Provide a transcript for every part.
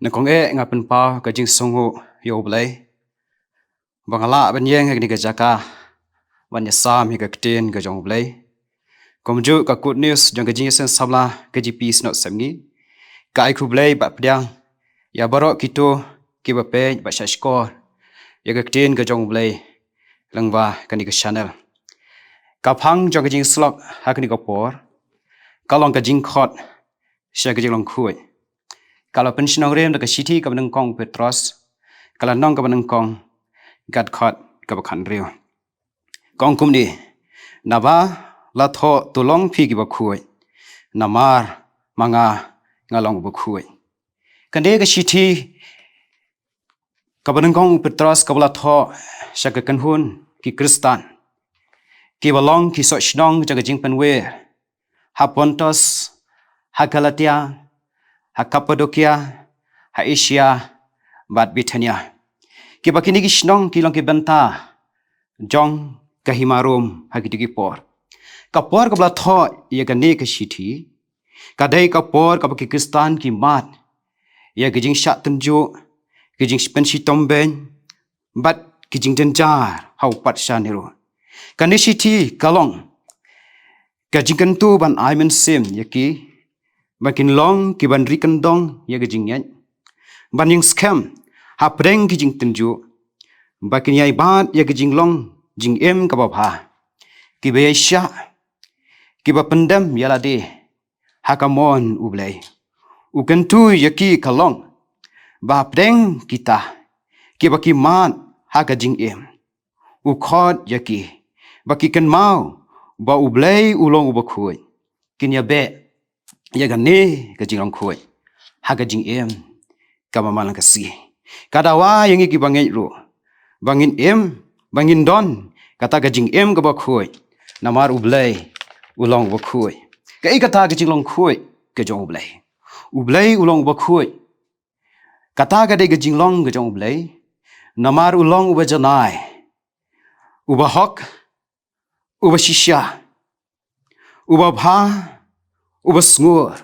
Nakong ngapen pa kajing songo yo blay. Bangala ban yeng hek ni ka jaka. Ban yasam hi ka ktin ka jong blay. Komju ka good news jong kajing sen sabla kaji peace not samgi. Ka ai ku blay ba pdyang. Ya barok kito ki ba pe ba shashkor. Ya ka ktin ka jong blay. Langba kani ka channel. Ka phang jong kajing slok hak ni ka por. Ka long kajing khot. Sya kajing long khuy. Kalau pensinong rem dekat city ke benengkong Petros, kalau nong ke benengkong gad khot ke bekan reu. Kong kum ni, naba latho tulong pi ki bakhuy, namar manga ngalong bakhuy. Kande ke city ke benengkong Petros ke latho syak kenhun ki Kristan, ki balong ki sok shnong jaga jing penwe, ha Pontos, ha Galatia, ha Kappadokia, ha Asia, bat Bithynia. Ki bakini ki shnong ki long ki benta, jong ka himarum ha ki digi por. Ka por ka bla tho ye ka ne ka shiti, ka dai ka por ka baki Kristan ki mat, ye ki jing syak tenju, ki jing spensi tomben, bat ki jing denjar hau pat shanero. Ka ne shiti kalong, ka jing kentu ban aimen sim ye ki, Makin long ki ban rikan dong ya gajing yan. Ban yung scam ha preng ki jing tenju. Bakin yai bat ya gajing long jing em ka babha. Ki ba sya. Ki ba pendam ya lade. Ha kamon ublay. Ukan tu ya ki kalong. Ba preng kita. Ki ba ki mat ha gajing em. Ukhot ya ki. Baki kan mau ba ublay ulong ubakhuy. Kin ya be. Ya kan ne ka jing long khoi ha ka jing em ka mamalang ka si kadawa yang iki bangin ro bangin em bangin don kata ka jing em ka ba khoi namar ublay ulong ba khoi ka i kata ka jing long khoi ka jong ublay ulong ba khoi kata ka de ka jing long ka jong ublay namar ulong uba janai uba hok uba shisha uba bha ubas ngur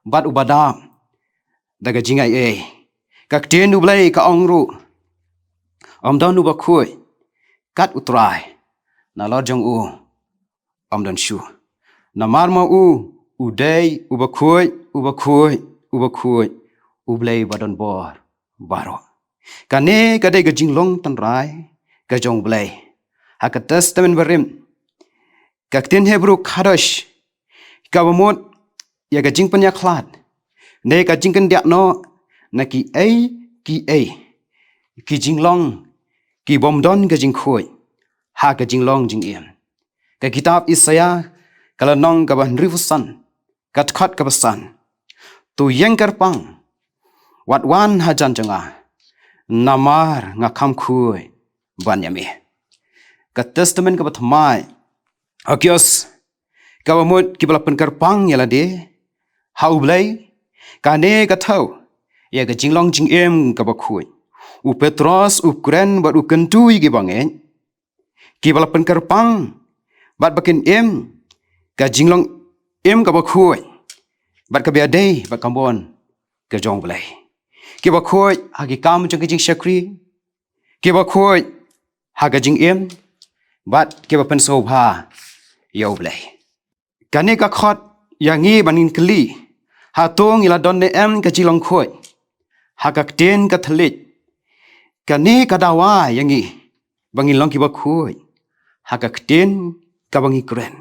bat ubadam daga jingai kak tien ublay ka ongru don uba khui kat utrai na lor jong u don shu na marma uday uba khui ublay badon bor baro kane kadai ga jinglong tan rai ka jong blay hak testament barim kak tien hebru khadosh Kawamut ya gajing penyaklat. Ne gajing kendiak no na ki jinglong ki bomdon gajing khoi ha gajing long jing iem. Ka kitab Isaya kalau nong ka ban rifusan kat khat ka basan. Tu yang karpang wat wan hajan janga namar ngakam khoi ban yami. Ka testament ka batmai akios Kawamut ki bala penkarpang yala de hau blay kane ka thau ya ka jinglong jing em ka bakhui u Petros u kren bat u kentui ki bangen ki bala penkarpang bat bakin em ka jinglong em ka bakhui bat ka biadai bat kambon ka jong blay ki bakhui hagi kam jong jing shakri ki bakhui haga jing em bat ki ba pen sobha yo blay Kane ka khot yangi banin kli hatong ila don ne em ka jilong khoi hakak ten ka thlit kane ka dawa yangi bangin long ki ba khoi hakak ten ka bangi kren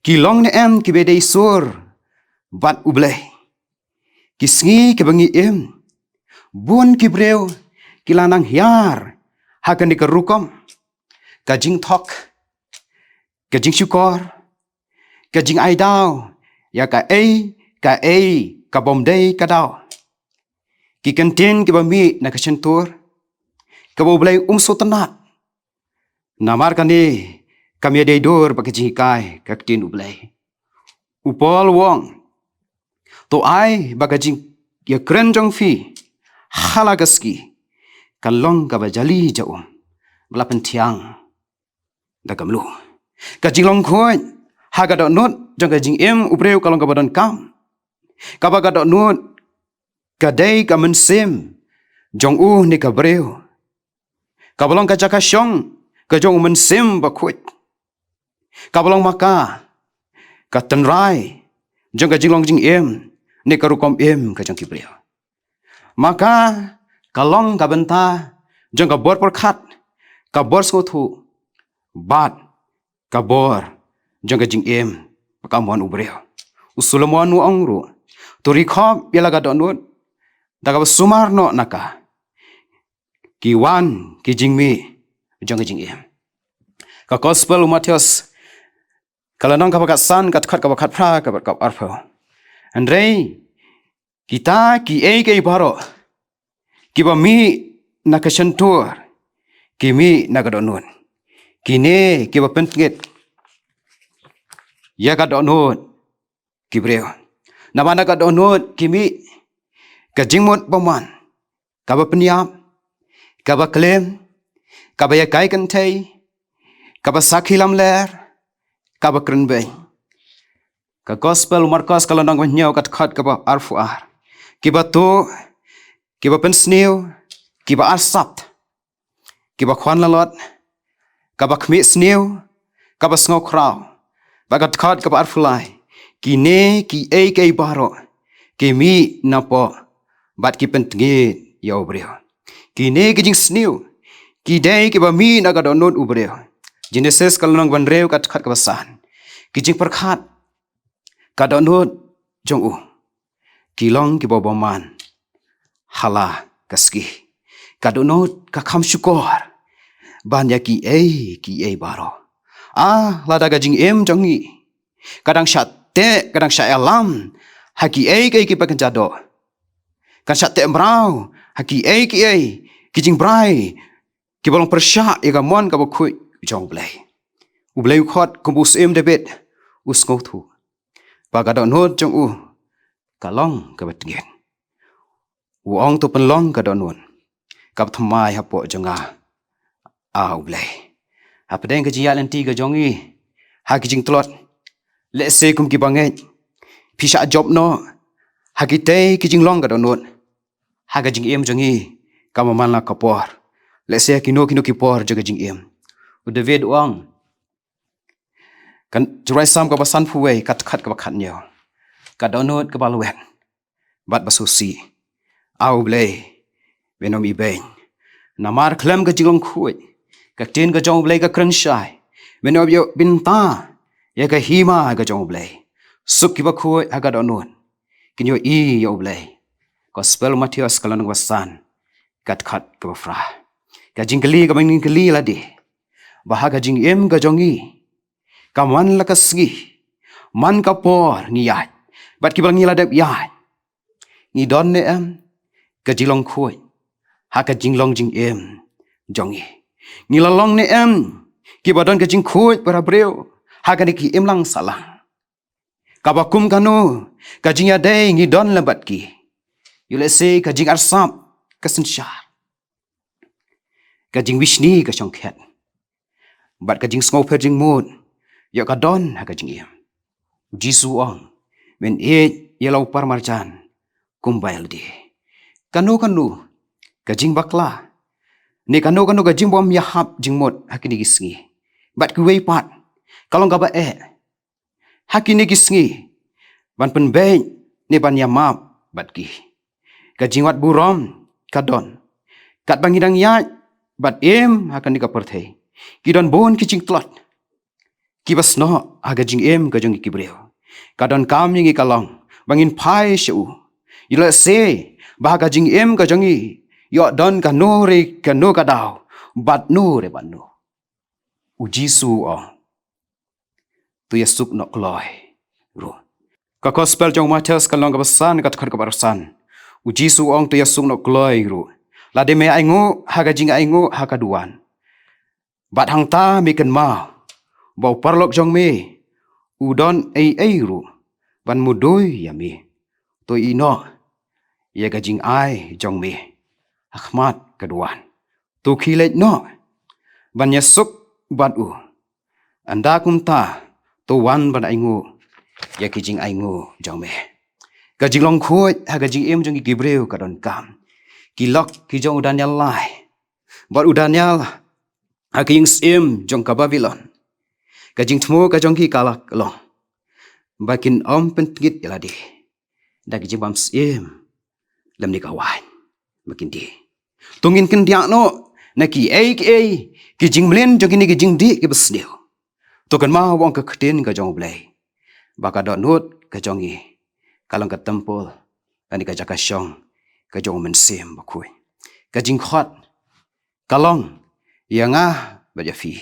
ki long ne em ki bedei sur bat ublay ki sngi ki bangi em bun ki breu ki lanang hyar hakan ka rukom ka jing thok ka jing syukor Kajing ai dao, ya ka bom day ka dao. Ki kantin ki bami na kasentur, ka boblay tenat. Namar kani kami ada dor pakai jingkai kaktin ublay. Upol wong, to ai bagajing ya keren jong fi, halagaski, kalong ka bajali jaum, belapen tiang, dagamlu. Kajing long khoi. Haga dok nut jang jing em ubreu kalong kabadon kam. Kabaga dok nut kadai ka mensim jong ni ka breu kabalong ka jaka syong ka jong mensim bakut kabalong maka ka tenrai jong ka jinglong jing ni ka rukom ka jong ki breu maka kalong ka benta jong ka bor perkat ka bor skotu bat ka bor jong ka jing ka mon ubreu usulamon nu angru turi khop yala ga donut daga sumar no naka kiwan ki jingmi jong jing ka gospel Matius kalanong ka san kat khat ka khat phra ka ka arpho andre kita ki ke baro ki ba mi naka shantur ki mi naka donun kine ki ba pentget ya ka donut ki breu namana ka donut ki mi ka jingmot paman ka ba peniap ka ba klem ka ba yakai kan thai ka ba sakhilam ler ka ba krenbe ka gospel Markus kalau nang nyau kat khat ka ba arfuar ki ba to ki ba pensneu ki ba arsat ki ba khwan lalot ka ba khmi sneu ka ba sngo krau ba kat khat ka ba arfulai ki ne ki ke baro ki mi napo bat ki pentge ya obreo kine ki jing sniu ki dai ki ba mi na ga donut ubreo Genesis kalau nang banreu kat khat ka basan ki jing perkhat ka donut jong ki long ki ba man hala kaski ka donut ka kham syukur ban ya ki baro lada ga jing jong ni kadang syate kadang syalam haki ki pa kan jado kan syak te mrau haki ki jing brai ki bolong persya ya ga mon ka bakhui jong blai u blai khot kumbus debet us ngau thu ba ga don hot jong kalong ka batgen u ong to penlong ka don won ka thmai hapo jonga u blai apdeng ka jial anti ka jongi haki jing tlot le se kum ki bangai pisha job no hagite ki jing long ga don won haga jing jongi kama manla kapor lese kino ki por jaga jing u David wang kan jurai sam ka basan fuwe kat khat ka khat nyo ka donut ka balwet bat basusi au blei venom i ben namar klem ka jing khuit ka tin ka jong blei ka kran shai venom yo binta ya ka hima ka jong blei suk ki ba khuit haga donut kinyo yo blei gospel Matius kalau nang wasan kat khat ka fra ka jingli ka bangin kli la de bahaga jing ka jongi ka man la kasgi man ka por ni ya bat ki bangi la de ya ni don ne ka jilong khoi ha ka jinglong jing jongi ni la long ne ki badon ka jing khoi para breu ha ka ni ki lang salang ka bakum kanu ka jing ya de ni don la bat ki yule se ka jing arsap ka sensyar ka jing wishni ka chongkhet bat ka jing sngo jing mood ya ka don ha ka jing jisu ong men yelau parmarjan kumbail di kanu ka jing bakla ne kanu ka jing bom yahap jing mod hakini gisngi bat ku wei pat kalong ka ba hakini gisngi ban pen be ne ban yamap bat ki ka jingwat burom kadon kat bangidang ya bat akan ka perthei kidon bon ki jing tlot ki basno aga jing ka jong ki breu kadon kam ni kalong bangin phai shu ila se baga jing ka jongi yo don ka no ka daw bat no re ban no uji su tu yasuk no kloi ro ka gospel jong Matius kalong ka basan ka thar ka barasan uji su ong tu yasuk no kloi ro la de me aingo haga jing aingo haga duan bat hang ta mi kan ma bau parlok jong me udon ru ban mudoi ya me to ino ya ga jing ai jong me ahmad kaduan tu khilet no ban yasuk bat anda kum ta to wan ban aingo ya ki jing aingo jong me Gajing long khoi ha gajing em jong gibreu ka don kam. Ki lok ki jong udan yal lai. Bot udan yal ha ki em jong ka Babylon. Gajing tmo ka jong ki kalak long. Bakin om pentgit yaladi. Da gajing bam em lam ni kawan. Makin di. Tungin ken dia no na ki ki jing mlen jong ni gajing di ki besneu. Tokan ma wong ka keten ka jong blai. Baka dot not ka jong i. Kalong ka tempel ani ka jaka syong ka jong men sem bakui. Ka jing khot kalong yanga ba ja fi.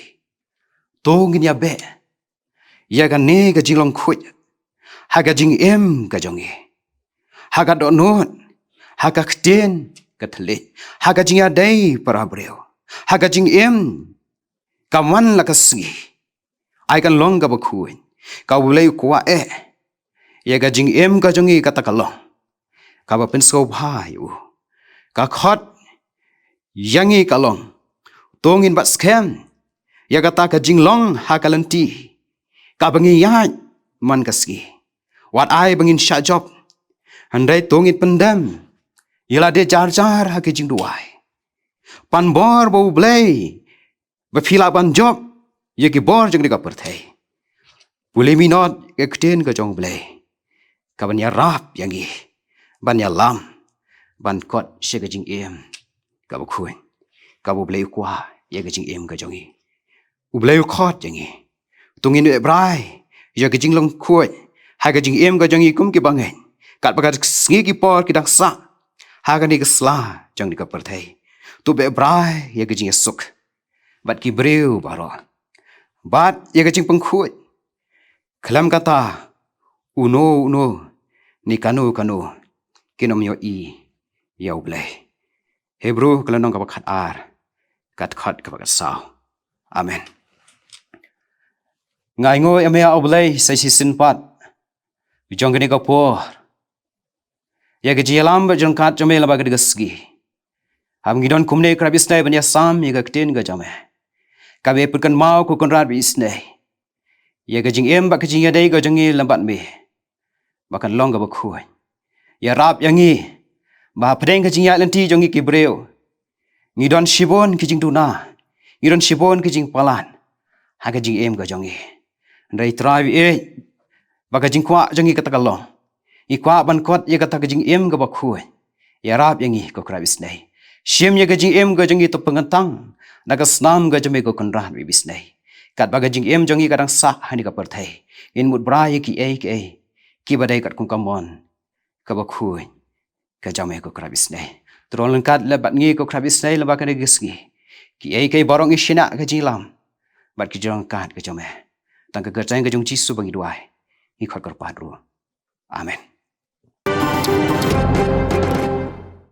Tongin ya be. Ya ka ne ka jing long khut. Ha ka jing em ka jong i. Ha ka dot not ha ka keten ka thle. Ha ka jing ya dai para breu. Ha ka jing em ka man la ka sgi. Ai kan long ka bakui. Ka ulei kwa ya ga jing em ka jongi kata kalong ka ba pen so bhai u ka khot yangi kalong tongin bat scam ya ga ta ka jing long ha kalanti ka bangi ya man kaski wat ai bangin sha job handai tongin pendam yala de jar jar ha ke jing duai pan bor bo blai ba phila ban job ye ki bor jing ka perthai boleh minot ke kten ka jong blai kaban ya rap yang i ban ya lam ban kot she ga jing em ka bu khuin ka bu blai kwa ye ga jing em ga jong i u blai khot yang i tungin e brai ye ga jing long khoi ha ga jing em ga jong i kum ki bangen kat ba ga sngi ki por ki dak sa ha ga ni ga sla jong ni ka perthai tu be brai ye ga jing suk bat ki breu baro bat ye ga jing pang khoi khalam kata uno ni kanu kinom yo i yau blai Hebrew kalanong ka khat ar kat khat ka sao amen ngai ngo ame au blai sai si sin pat jong ni ka po ya ga jilam ba jong kat jome la ba ga sgi ham gidon kumne krabis nai ban ya sam ya ga kten ga jame ka be putkan mau ku kon rat bis nai ya ga jing em ba ka jing ya dai ga jong i lambat me bakan long ga ba khuai ya rap yangi ba pdeng ka jing ya lenti jong i kibreu ngidon shibon ki jing duna ngidon shibon ki jing palan ha ka jing em ga jong i ndai trai ba ka jing kwa jong i ka takalong i kwa ban kot ya ka ta ka jing em ga ba khuai ya rap yangi ko krabis nai shim ya ka jing em ga jong i to pangantang na ka snam ga jame ko konran bi bis nai kat ba ka jing em jong i kadang sa hani ka perthai in mut bra ye ki badai kat kung kamon ka ba khui ka jame ko krabis nei tron kat le bat ngi ko krabis nei le ba ka gisgi ki borong ishina ka jilam bat ki jong kat ka jame tang ka gertang ka jong jisu bangi duai ni khot kar padru amen